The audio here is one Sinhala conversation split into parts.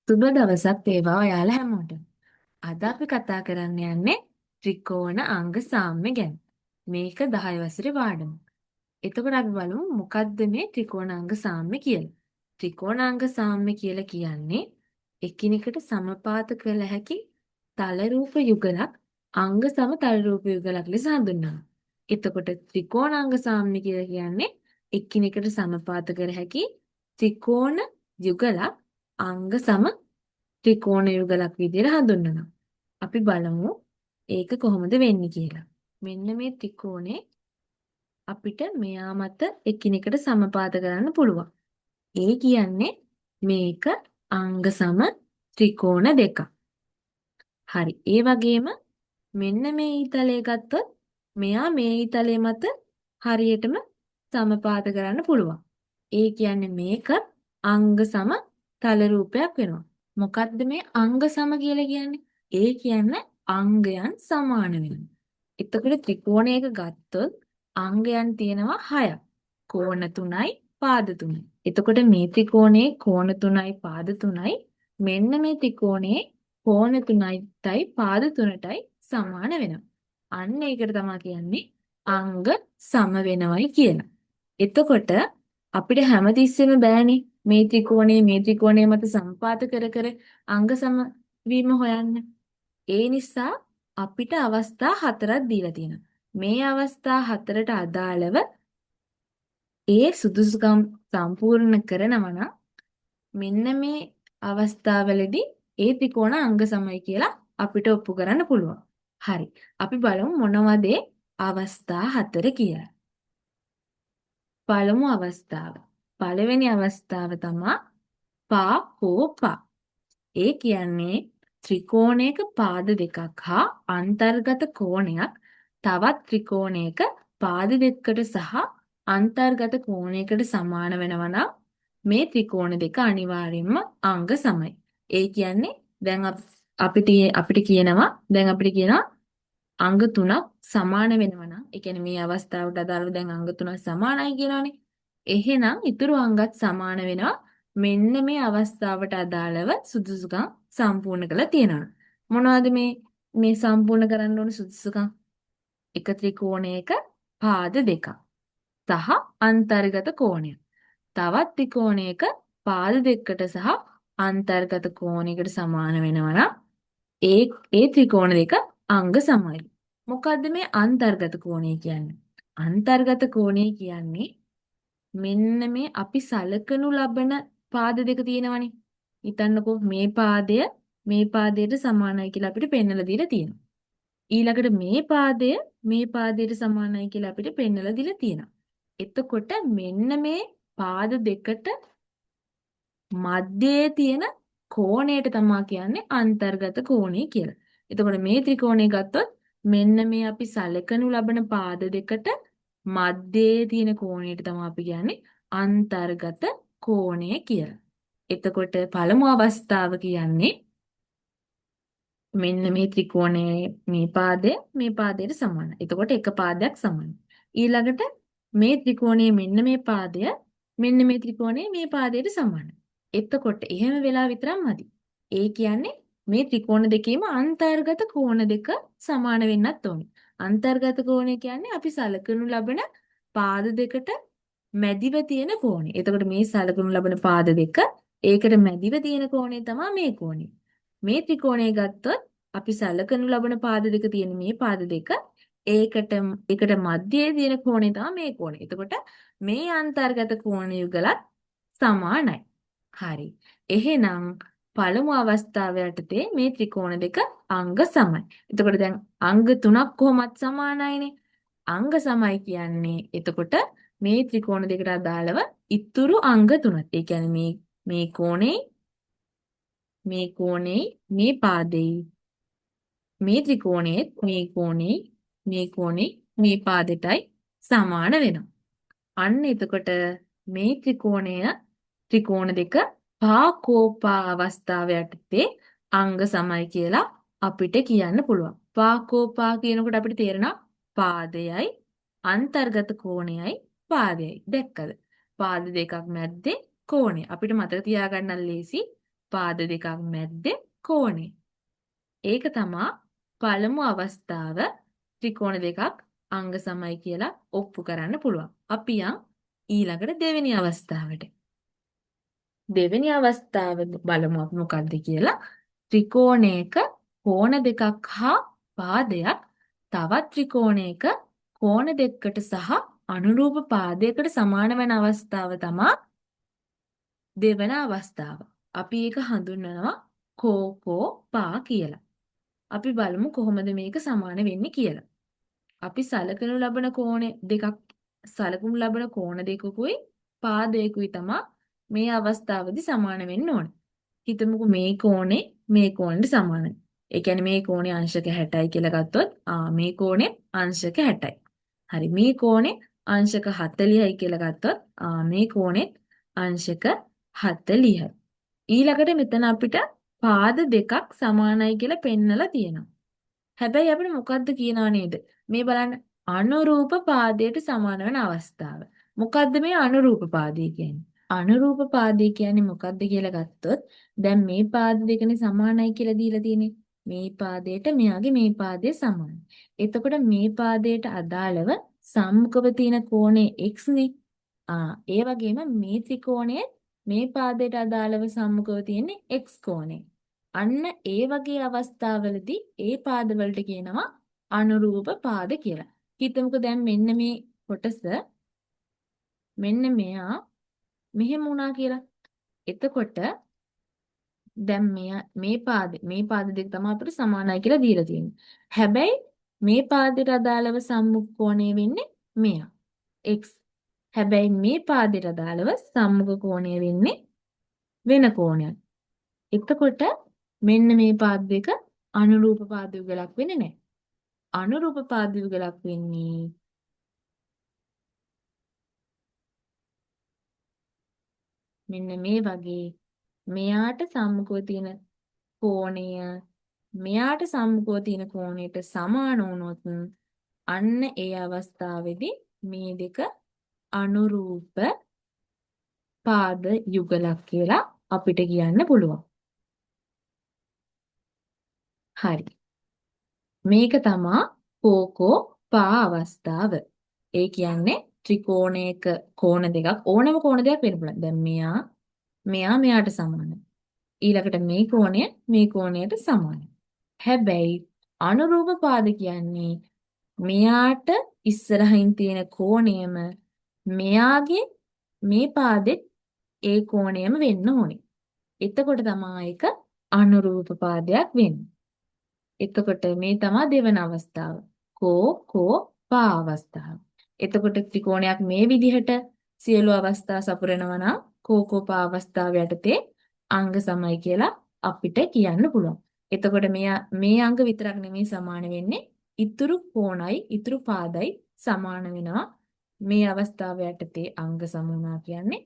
සුබ දවසක් වේවා ඔයාලා හැමෝටම. අද අපි කතා කරන්න යන්නේ ත්‍රිකෝණ අංග සාම්‍ය ගැන. මේක 10 වසරේ පාඩම. එතකොට අපි බලමු මොකද්ද මේ ත්‍රිකෝණාංග සාම්‍ය කියලා. ත්‍රිකෝණාංග සාම්‍ය කියලා කියන්නේ එකිනෙකට සමපාත කළ හැකි තල රූප යුගලක් අංග සම තල රූප යුගලක් ලෙස හඳුන්වනවා. එතකොට ත්‍රිකෝණාංග සාම්‍ය කියලා කියන්නේ එකිනෙකට සමපාත කර හැකි ත්‍රිකෝණ යුගලක් අංග සම ත්‍රිකෝණ යුගලක් විදිහට හඳුන්වනවා. අපි බලමු ඒක කොහොමද වෙන්නේ කියලා. මෙන්න මේ ත්‍රිකෝණේ අපිට මෙයා මත එකිනෙකට සමපාත කරන්න පුළුවන්. ඒ කියන්නේ මේක අංග සම ත්‍රිකෝණ දෙකක්. හරි. ඒ වගේම මෙන්න මේ ඊතලය ගත්තොත් මෙයා මේ ඊතලය මත හරියටම සමපාත කරන්න පුළුවන්. ඒ කියන්නේ මේක අංග සම තල රූපයක් වෙනවා. මොකද්ද මේ අංග සම කියලා කියන්නේ? ඒ කියන්නේ අංගයන් සමාන වෙනවා. එතකොට ත්‍රිකෝණයක ගත්තොත් අංගයන් තියෙනවා 6ක්. කෝණ 3යි පාද 3යි. එතකොට මේ ත්‍රිකෝණයේ කෝණ 3යි පාද 3යි මෙන්න මේ ත්‍රිකෝණයේ කෝණ 3යි පාද 3ටයි සමාන වෙනවා. අන්න ඒකට තමයි කියන්නේ අංග සම වෙනවයි කියලා. එතකොට අපිට හැමතිස්සෙම බෑනේ මේ ත්‍රිකෝණය මත සම්පාත කර කර අංග සම වීම හොයන්න. ඒ නිසා අපිට අවස්ථා හතරක් දීලා තියෙනවා. මේ අවස්ථා හතරට අදාළව ඒ සුදුසුකම් සම්පූර්ණ කරනවා නම් මෙන්න මේ අවස්ථාවලදී ඒ ත්‍රිකෝණ අංග සමයි කියලා අපිට ඔප්පු කරන්න පුළුවන්. හරි. අපි බලමු මොනවද ඒ අවස්ථා හතර කියලා. පළමු අවස්ථාව. පළවෙනි අවස්ථාව තමයි පා හෝ පා. ඒ කියන්නේ ත්‍රිකෝණයක පාද දෙකක් හා අන්තර්ගත කෝණයක් තවත් ත්‍රිකෝණයක පාද දෙකකට සහ අන්තර්ගත කෝණයකට සමාන වෙනවා නම් මේ ත්‍රිකෝණ දෙක අනිවාර්යයෙන්ම අංග සමයි. ඒ කියන්නේ දැන් අපිට කියනවා අංග තුනක් සමාන වෙනවා නම් ඒ කියන්නේ මේ අවස්ථාවට අදාළව දැන් අංග තුනක් සමානයි කියනවනේ. එහෙනම් ඊතුරු අංගත් සමාන වෙනවා. මෙන්න මේ අවස්ථාවට අදාළව සුදුසුකම් සම්පූර්ණ කරලා තියෙනවා. මොනවද මේ සම්පූර්ණ කරන්න ඕන සුදුසුකම්? එක ත්‍රිකෝණයක පාද දෙකක් සහ අන්තර්ගත කෝණයක්. තවත් ත්‍රිකෝණයක පාද දෙකකට සහ අන්තර්ගත කෝණයකට සමාන වෙනවා නම් ඒ ත්‍රිකෝණ දෙක අංග සමයි. මොකද්ද මේ අන්තර්ගත කෝණය කියන්නේ? අන්තර්ගත කෝණය කියන්නේ මෙන්න මේ අපි සලකනු ලබන පාද දෙක තියෙනවනේ. හිතන්නකෝ මේ පාදයට සමානයි කියලා අපිට පෙන්වලා දීලා තියෙනවා. ඊළඟට මේ පාදයට සමානයි කියලා අපිට පෙන්වලා දීලා තියෙනවා. එතකොට මෙන්න මේ පාද දෙකට මැදේ තියෙන කෝණයට තමයි කියන්නේ අන්තර්ගත කෝණය කියලා. එතකොට මේ ත්‍රිකෝණය ගත්තොත් මෙන්න මේ අපි සලකනු ලබන පාද දෙකට මැදේ තියෙන කෝණයට තමයි අපි කියන්නේ අන්තර්ගත කෝණය කියලා. එතකොට පළමු අවස්ථාව කියන්නේ මෙන්න මේ ත්‍රිකෝණයේ මේ පාදයට සමානයි. එතකොට එක පාදයක් සමානයි. ඊළඟට මේ ත්‍රිකෝණයේ මෙන්න මේ ත්‍රිකෝණයේ මේ පාදයට සමානයි. එතකොට එහෙම වෙලා විතරක් මදි. ඒ කියන්නේ මේ ත්‍රිකෝණ දෙකේම අන්තර්ගත කෝණ දෙක සමාන වෙන්නත් ඕනේ. අන්තර්ගත කෝණය කියන්නේ අපි සලකනු ලබන පාද දෙකට මැදිව තියෙන කෝණය. එතකොට මේ සලකනු ලබන පාද දෙක ඒකට මැදිව තියෙන කෝණය තමයි මේ කෝණය. මේ ත්‍රිකෝණය ගත්තොත් අපි සලකනු ලබන පාද දෙක තියෙන මේ පාද දෙක ඒකට මැදයේ තියෙන කෝණය තමයි මේ කෝණය. එතකොට මේ අන්තර්ගත කෝණ යුගලත් සමානයි. හරි. එහෙනම් පළමු අවස්ථාව යටතේ මේ ත්‍රිකෝණ දෙක අංග සමයි. එතකොට දැන් අංග තුනක් කොහොමත් සමානයිනේ. අංග සමයි කියන්නේ එතකොට මේ ත්‍රිකෝණ දෙකට අදාළව ඉතුරු අංග තුනක්. ඒ කියන්නේ මේ කෝණේ මේ පාදෙයි මේ ත්‍රිකෝණයේ මේ පාදෙටයි සමාන වෙනවා. අන්න එතකොට මේ ත්‍රිකෝණ දෙක පාකෝපා අවස්ථාව යටතේ අංග සමයි කියලා අපිට කියන්න පුළුවන්. පාකෝපා කියනකොට අපිට තේරෙනවා පාදයයි අන්තර්ගත කෝණයයි පාදයයි. දැක්කද? පාද දෙකක් මැද්දේ කෝණය. අපිට මතක තියාගන්න ලේසි පාද දෙකක් මැද්දේ කෝණය. ඒක තමයි පළමු අවස්ථාව ත්‍රිකෝණ දෙකක් අංග සමයි කියලා ඔප්පු කරන්න පුළුවන්. අපි යන් ඊළඟට දෙවෙනි අවස්ථාවට. දෙවෙනි අවස්ථාව බලමු අපි මොකක්ද කියලා. ත්‍රිකෝණයක කෝණ දෙකක් හා පාදයක් තවත් ත්‍රිකෝණයක කෝණ දෙකකට සහ අනුරූප පාදයකට සමාන වෙන අවස්ථාව තමයි දෙවන අවස්ථාව. අපි ඒක හඳුන්වනවා කෝකෝ පා කියලා. අපි බලමු කොහොමද මේක සමාන වෙන්නේ කියලා. අපි සලකනු ලබන සලකුණු ලබන කෝණ දෙකකුයි පාදයකුයි තමයි මේ අවස්ථාවේදී සමාන වෙන්න ඕන. හිතමුකෝ මේ කෝණයට සමානයි. ඒ කියන්නේ මේ කෝණේ අංශක 60යි කියලා ගත්තොත් මේ කෝණේ අංශක 60යි. හරි මේ කෝණේ අංශක 40යි කියලා ගත්තොත් මේ කෝණේ අංශක 40යි. ඊළඟට මෙතන අපිට පාද දෙකක් සමානයි කියලා පෙන්නලා තියෙනවා. හැබැයි අපිට මොකද්ද කියනව නේද? මේ බලන්න අනුරූප පාදයට සමාන වෙන අවස්ථාව. මොකද්ද මේ අනුරූප පාදය කියන්නේ? අනුරූප පාදය කියන්නේ මොකද්ද කියලා ගත්තොත් දැන් මේ පාද දෙකනේ සමානයි කියලා දීලා තියෙන්නේ. මේ පාදයට මෙයාගේ මේ පාදය සමානයි. එතකොට මේ පාදයට අදාළව සම්මුඛව තියෙන කෝණය x නේ. ඒ වගේම මේ ත්‍රිකෝණයේ මේ පාදයට අදාළව සම්මුඛව තියෙන්නේ x කෝණය. අන්න ඒ වගේ අවස්ථාවලදී ඒ පාදවලට කියනවා අනුරූප පාද කියලා. හිතමුකෝ දැන් මෙන්න මේ කොටස මෙන්න මෙයා මෙහෙම වුණා කියලා. එතකොට දැන් මේ පාද දෙක තමයි අපිට සමානයි කියලා දීලා තියෙන්නේ. හැබැයි මේ පාදයට අදාළව සම්මුඛ කෝණය වෙන්නේ මෙයා x. හැබැයි මේ පාදයට අදාළව සම්මුඛ කෝණය වෙන්නේ වෙන කෝණයක්. එතකොට මෙන්න මේ පාද දෙක අනුරූප පාද යුගලක් වෙන්නේ නැහැ. අනුරූප පාද යුගලක් වෙන්නේ මෙන්න මේ වගේ මෙයාට සම්මුඛව තියෙන කෝණය මෙයාට සම්මුඛව තියෙන කෝණයට සමාන වුණොත් අන්න ඒ අවස්ථාවේදී මේ දෙක අනුරූප පාද යුගලක් කියලා අපිට කියන්න පුළුවන්. හරි. මේක තමයි කෝකෝ පා අවස්ථාව. ඒ කියන්නේ ත්‍රිකෝණයක කෝණ දෙකක් ඕනම කෝණ දෙකක් වෙන්න පුළුවන්. දැන් මෙයාට සමානයි. ඊළඟට මේ කෝණයට සමානයි. හැබැයි අනුරූප පාද කියන්නේ මෙයාට ඉස්සරහින් තියෙන කෝණයම මෙයාගේ මේ පාදෙත් ඒ කෝණයම වෙන්න ඕනේ. එතකොට තමයි ඒක අනුරූප පාදයක් වෙන්නේ. එතකොට මේ තමයි දෙවන අවස්ථාව. කෝ පා අවස්ථාව. එතකොට ත්‍රිකෝණයක් මේ විදිහට සියලු අවස්ථා සපුරනවා නම් කෝ පා අවස්ථාව යටතේ අංග සමයි කියලා අපිට කියන්න පුළුවන්. එතකොට මේ අංග විතරක් නෙමෙයි සමාන වෙන්නේ. ඉතුරු කෝණයි ඉතුරු පාදයි සමාන වෙනවා. මේ අවස්ථාව යටතේ අංග සම වුණා කියන්නේ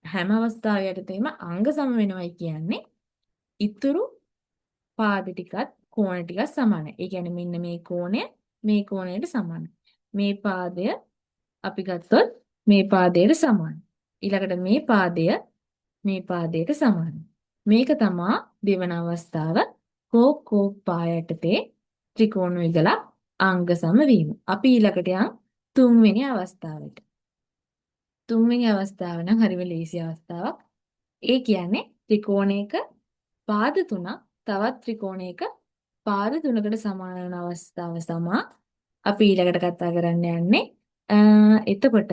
හැම අවස්ථාව යටතේම අංග සම වෙනවයි කියන්නේ ඉතුරු පාද ටිකත් කෝණ ටිකත් සමානයි. ඒ කියන්නේ මෙන්න මේ කෝණයට සමානයි. මේ පාදය අපි ගත්තොත් මේ පාදයට සමානයි. ඊළඟට මේ පාදයට සමානයි. මේක තමයි දෙවන අවස්ථාව කෝ පා යටතේ ත්‍රිකෝණ යුගලක් අංග සම වීම. අපි ඊළඟට යන් තුන්වෙනි අවස්ථාවට. තුන්වෙනි අවස්ථාව නම් හරිම ලේසි අවස්ථාවක්. ඒ කියන්නේ ත්‍රිකෝණයක පාද තුනක් තවත් ත්‍රිකෝණයක පාද තුනකට සමාන වෙන අවස්ථාව තමයි අපි ඊළඟට කතා කරන්න යන්නේ. එතකොට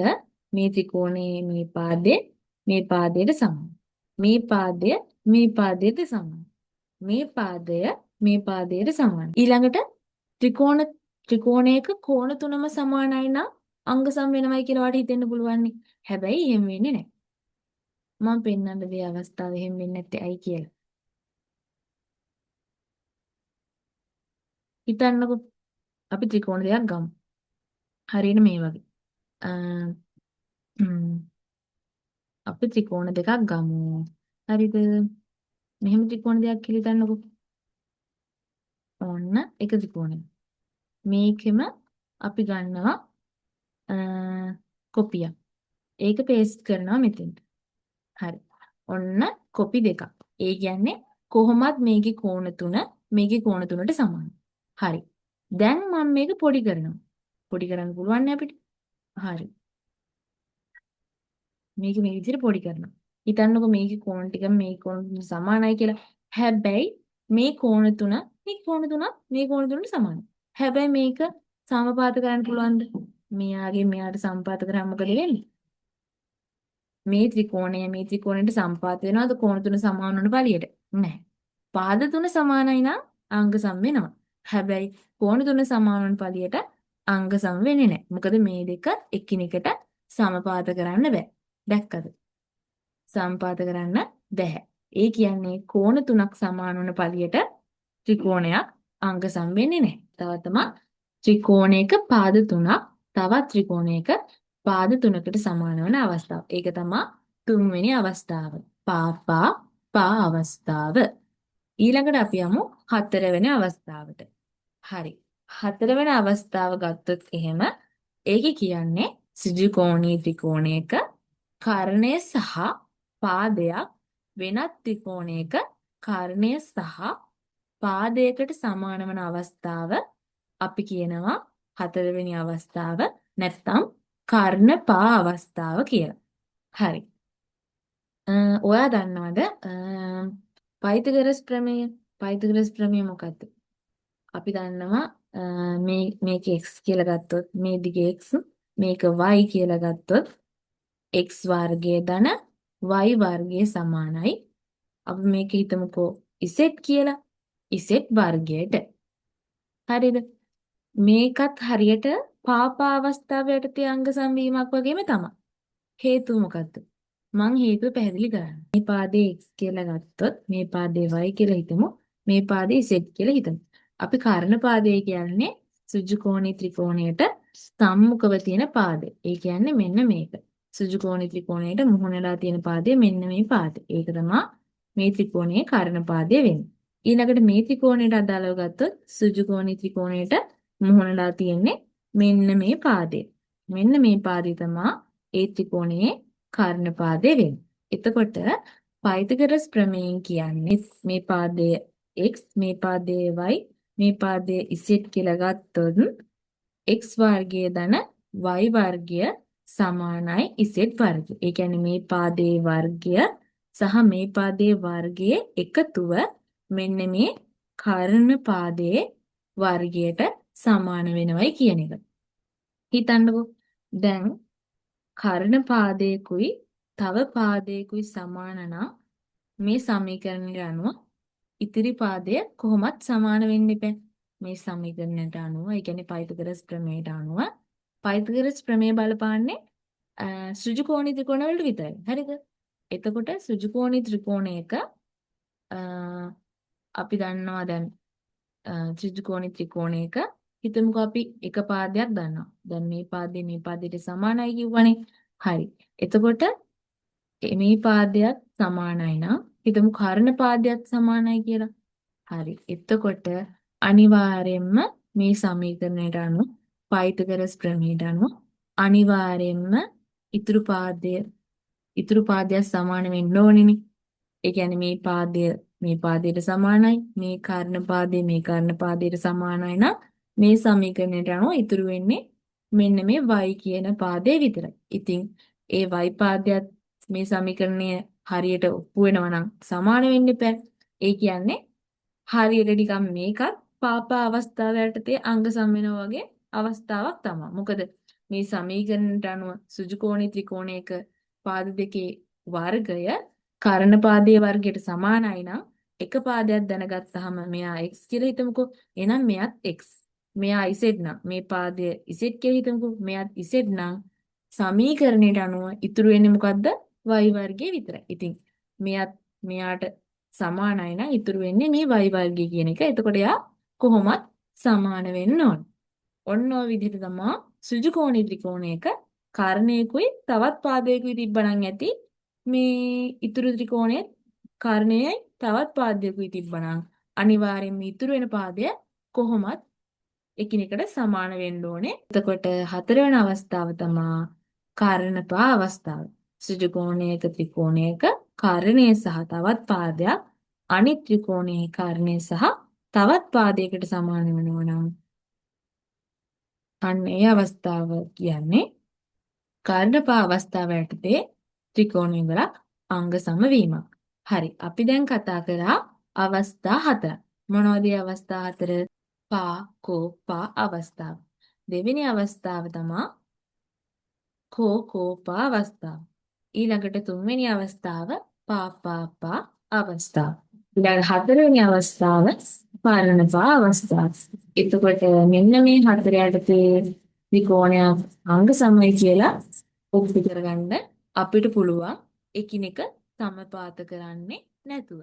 මේ ත්‍රිකෝණයේ මේ පාදයට සමානයි. මේ පාදයට සමානයි. මේ පාදයට සමානයි. ඊළඟට ත්‍රිකෝණයක කෝණ තුනම සමානයි නම් අංග සම වෙනවයි කියලා වාට හිතෙන්න පුළුවන්. හැබැයි එහෙම වෙන්නේ නැහැ. මම පෙන්නන්න දෙය අවස්ථාව එහෙම වෙන්නේ නැත්තේ ඇයි කියලා. හිතන්නකෝ අපි ත්‍රිකෝණ දෙකක් ගමු. හරියට මේ වගේ. අපි ත්‍රිකෝණ දෙකක් ගමු. හරිද? මෙහෙම ත්‍රිකෝණ දෙකක් කියලා හිතන්නකෝ. ඔන්න එක ත්‍රිකෝණයක්. මේකෙම අපි ගන්නවා කොපියක්. ඒක පේස්ට් කරනවා මෙතෙන්ට. හරි. ඔන්න කොපි දෙකක්. ඒ කියන්නේ කොහොමත් මේකේ කෝණ තුනට සමානයි. හරි. දැන් මම මේක පොඩි කරනවා. පොඩි කරන්න පුළුවන් නේ අපිට. හරි. මේක මේ විදිහට පොඩි කරනවා. හිතන්නකෝ මේකේ කෝණ ටික මේ කෝණ තුන සමානයි කියලා. හැබැයි මේ කෝණ තුන මේ කෝණ තුනත් මේ කෝණ තුනට සමානයි. හැබැයි මේක සමපාත කරන්න පුළුවන්ද? මෙයාගේ මෙයාට සමපාත කරාම මොකද වෙන්නේ? මේ ත්‍රිකෝණයට සම්පාත වෙනවද කෝණ තුන සමාන වන පළියට? නැහැ. පාද තුන සමානයි නම් අංග සම වෙනවා. හැබැයි කෝණ තුන සමාන වන පළියට අංග සම වෙන්නේ නැහැ. මොකද මේ දෙක එකිනෙකට සමපාත කරන්න බෑ. දැක්කද? සම්පාත කරන්න බැහැ. ඒ කියන්නේ කෝණ තුනක් සමාන වන පළියට ත්‍රිකෝණයක් අංග සම වෙන්නේ නැහැ. තව තමා ත්‍රිකෝණයක පාද තුනක් තවත් ත්‍රිකෝණයක පාද තුනකට සමාන වන අවස්ථාව. ඒක තමයි තුන්වෙනි අවස්ථාව. පා අවස්ථාව. ඊළඟට අපි යමු හතරවෙනි අවස්ථාවට. හරි. හතරවෙනි අවස්ථාව ගත්තොත් එහෙම ඒකේ කියන්නේ ත්‍රිකෝණී ත්‍රිකෝණයක කර්ණය සහ පාදයක් වෙනත් ත්‍රිකෝණයක කර්ණය සහ පාදයකට සමාන වන අවස්ථාව අපි කියනවා හතරවෙනි අවස්ථාව නැත්නම් කර්ණ පා අවස්ථාව කියලා. හරි. ඔයා දන්නවද පයිතගරස් ප්‍රමේය? පයිතගරස් ප්‍රමේය මොකක්ද? අපි දන්නවා මේක x කියලා ගත්තොත් මේ දිගේ x මේක y කියලා ගත්තොත් x වර්ගය ධන y වර්ගය සමානයි. අපි මේක හිතමුකෝ z කියලා. z වර්ගයට. හරිද? මේකත් හරියට පාපා අවස්ථාව යටතේ අංග සම්වීමක් වගේම තමයි. හේතුව මොකද්ද? මං හේතුව පැහැදිලි කරන්න. මේ පාදේ x කියලා ගත්තොත් මේ පාදේ y කියලා හිතමු. මේ පාදේ z කියලා හිතමු. අපි කර්ණ පාදය කියන්නේ සුජුකෝණී ත්‍රිකෝණයට සම්මුඛව තියෙන පාදය. ඒ කියන්නේ මෙන්න මේක. සුජුකෝණී ත්‍රිකෝණයට මුහුණලා තියෙන පාදය මෙන්න මේ පාදය. ඒක තමයි මේ ත්‍රිකෝණයේ කර්ණ පාදය වෙන්නේ. ඊළඟට මේ ත්‍රිකෝණයට අදාළව ගත්තොත් සුජුකෝණී ත්‍රිකෝණයට මුහුණලා තියෙන්නේ මෙන්න මේ පාදය. මෙන්න මේ පාදය තමයි ඒ ත්‍රිකෝණයේ කර්ණ පාදය වෙන්නේ. එතකොට පයිතගරස් ප්‍රමේයයෙන් කියන්නේ මේ පාදය x මේ පාදය y මේ පාදය z කියලා ගත්තොත් x වර්ගය ධන y වර්ගය සමානයි z වර්ගය. ඒ කියන්නේ මේ පාදයේ වර්ගය සහ මේ පාදයේ වර්ගයේ එකතුව මෙන්න මේ කර්ණ පාදයේ වර්ගයට සමාන වෙනවයි කියන එක. හිතන්නකෝ දැන් කර්ණ පාදයකුයි තව පාදයකුයි සමාන නම් මේ සමීකරණයට අනුව ඉතිරි පාදය කොහොමත් සමාන වෙන්න ඉපැ. මේ සමීකරණයට අනුව, ඒ කියන්නේ පයිතගරස් ප්‍රමේයට අනුව පයිතගරස් ප්‍රමේය බලපාන්නේ සෘජුකෝණී ත්‍රිකෝණ වලට විතරයි. හරිද? එතකොට සෘජුකෝණී ත්‍රිකෝණයක අපි දන්නවා දැන් ත්‍රිකෝණී ත්‍රිකෝණයක හිතමුකෝ අපි එක පාදයක් දන්නවා. දැන් මේ පාදයට සමානයි කිව්වනේ. හරි. එතකොට මේ පාදයක් සමානයි නම් හිතමු කර්ණ පාදයක් සමානයි කියලා. හරි. එතකොට අනිවාර්යයෙන්ම මේ සමීකරණයට අනුව පයිතගරස් ප්‍රමේයට අනුව අනිවාර්යයෙන්ම ඉතුරු පාදයක් සමාන වෙන්න ඕනෙනේ. ඒ කියන්නේ මේ පාදයට සමානයි. මේ කර්ණ පාදයට සමානයි නම් මේ සමීකරණයට අනුව ඉතුරු වෙන්නේ මෙන්න මේ y කියන පාදය විතරයි. ඉතින් ඒ y පාදයට මේ සමීකරණය හරියට ඔප්පු වෙනවා නම් සමාන වෙන්න එපා. ඒ කියන්නේ හරියට නිකන් මේකත් පාපා අවස්ථාව යටතේ අංග සම වෙනවා වගේ අවස්ථාවක් තමයි. මොකද මේ සමීකරණයට අනුව සුජුකෝණී ත්‍රිකෝණයක පාද දෙකේ වර්ගය කර්ණ පාදයේ වර්ගයට සමානයි නම් එක පාදයක් දැනගත්තාම මෙයා x කියලා හිතමුකෝ. එහෙනම් මෙයාත් x. මෙයා z නම් මේ පාදය z කියලා හිතමුකෝ. මෙයාත් z නම් සමීකරණයට අනුව ඉතුරු වෙන්නේ මොකද්ද? y වර්ගය විතරයි. ඉතින් මෙයාට සමානයි නම් ඉතුරු වෙන්නේ මේ y වර්ගය කියන එක. එතකොට යා කොහොමත් සමාන වෙන්න ඕන. ඔන්න ඔය විදිහට තමයි සෘජුකෝණී ත්‍රිකෝණයක කර්ණයකුයි තවත් පාදයකුයි තිබ්බනම් ඇති මේ ඉතුරු ත්‍රිකෝණයේ කර්ණයයි තවත් පාදයකුයි තිබ්බනම් අනිවාර්යෙන්ම ඉතුරු වෙන පාදය කොහොමත් එකිනෙකට සමාන වෙන්න ඕනේ. එතකොට හතරවෙනි අවස්ථාව තමයි කර්ණපා අවස්ථාව. සෘජුකෝණයක ත්‍රිකෝණයක කර්ණය සහ තවත් පාදයක් අනිත් ත්‍රිකෝණයේ කර්ණය සහ තවත් පාදයකට සමාන වෙනවා නම් අන්න ඒ අවස්ථාව කියන්නේ කර්ණපා අවස්ථාව යටතේ ත්‍රිකෝණය වල අංග සමවීමක්. හරි. අපි දැන් කතා කරා අවස්ථා හතරක්. මොනවද ඒ අවස්ථා හතර? පා කෝ පා අවස්ථාව. දෙවෙනි අවස්ථාව තමයි කෝ කෝ පා අවස්ථාව. ඊළඟට තුන්වෙනි අවස්ථාව පා පා පා අවස්ථාව. ඊළඟ හතරවෙනි අවස්ථාව පරණ පා අවස්ථාව. එතකොට මෙන්න මේ හතර යටතේ ත්‍රිකෝණයක් අංග සමය කියලා ඔප්පු කරගන්න අපිට පුළුවන් එකිනෙක සමපාත කරන්නේ නැතුව.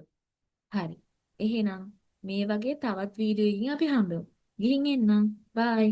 හරි. එහෙනම් මේ වගේ තවත් වීඩියෝ එකකින් අපි හම්බෙමු. ගිහින් එන්නම්. බයි.